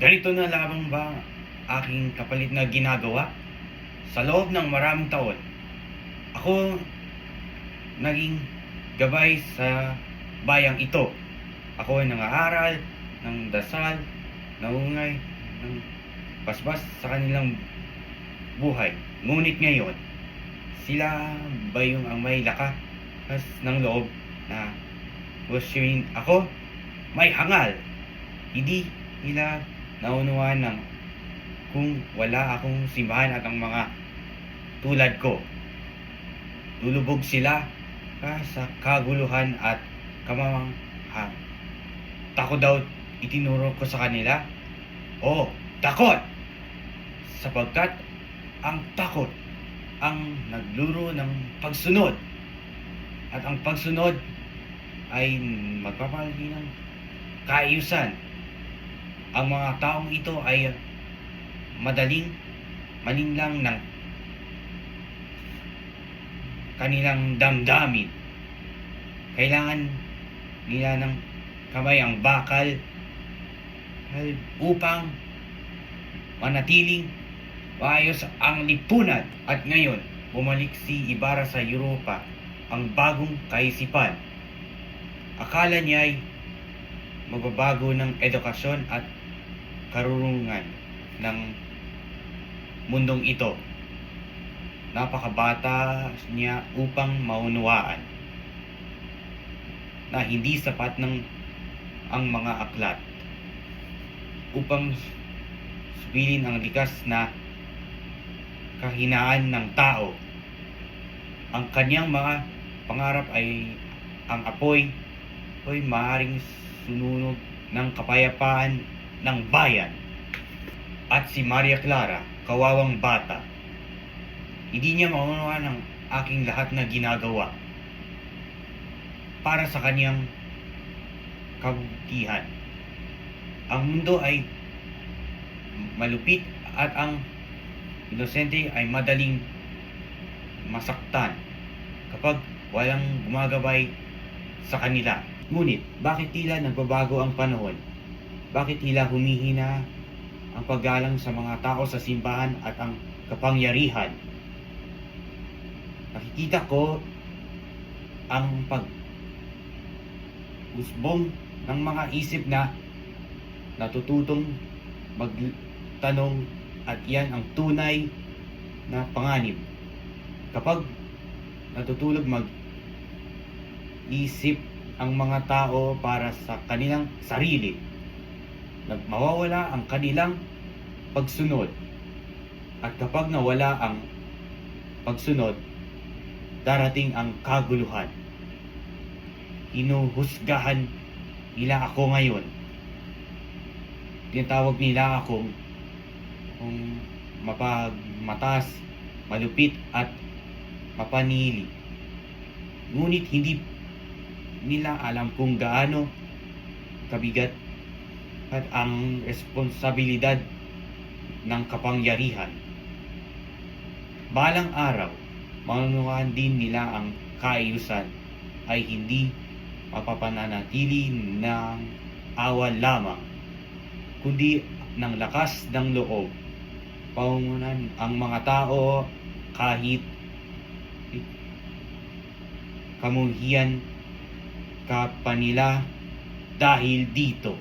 Ganito na lamang ba aking kapalit na ginagawa? Sa loob ng maraming taon, ako naging gabay sa bayang ito. Ako ay nang-aaral, ng dasal, naungay, ng basbas sa kanilang buhay. Ngunit ngayon, sila ba yung ang may lakas ng loob na questionin ako? May hangal. Hindi nila naunawaan ng kung wala akong simbahan at ang mga tulad ko. Lulubog sila sa kaguluhan at kamamangha. Takot daw itinuro ko sa kanila? Oo, takot! Sapagkat ang takot ang nagluro ng pagsunod. At ang pagsunod ay magpapalagi ng kaayusan. Ang mga taong ito ay madaling malinlang ng kanilang damdamin. Kailangan nila ng kamay ang bakal upang manatiling maayos ang lipunan. At ngayon, bumalik si Ibarra sa Europa, ang bagong kaisipan. Akala niya ay magbabago ng edukasyon at karunungan ng mundong ito. Napakabata niya upang maunawaan na hindi sapat ng ang mga aklat upang subilin ang likas na kahinaan ng tao. Ang kanyang mga pangarap ay ang apoy ay maaaring sununog ng kapayapaan ng bayan. At si Maria Clara, kawawang bata, hindi niya maunawaan ang aking lahat na ginagawa para sa kanyang kabutihan. Ang mundo ay malupit at ang inosente ay madaling masaktan kapag walang gumagabay sa kanila. Ngunit, bakit tila nagbabago ang panahon? Bakit tila humihina ang paggalang sa mga tao sa simbahan at ang kapangyarihan? Nakikita ko ang pag-usbong ng mga isip na natututong magtanong, at yan ang tunay na panganib. Kapag natutulog mag-isip ang mga tao para sa kanilang sarili, mawawala ang kanilang pagsunod. At kapag nawala ang pagsunod, darating ang kaguluhan. Hinuhusgahan nila ako ngayon. Tinatawag nila akong mapagmatas, malupit at mapanili. Ngunit hindi nila alam kung gaano kabigat at ang responsibilidad ng kapangyarihan. Balang araw, maunawaan din nila ang kaayusan ay hindi mapapananatili ng awan lamang, kundi ng lakas ng loob. Paungunan ang mga tao kahit kamuhian ka pa nila dahil dito.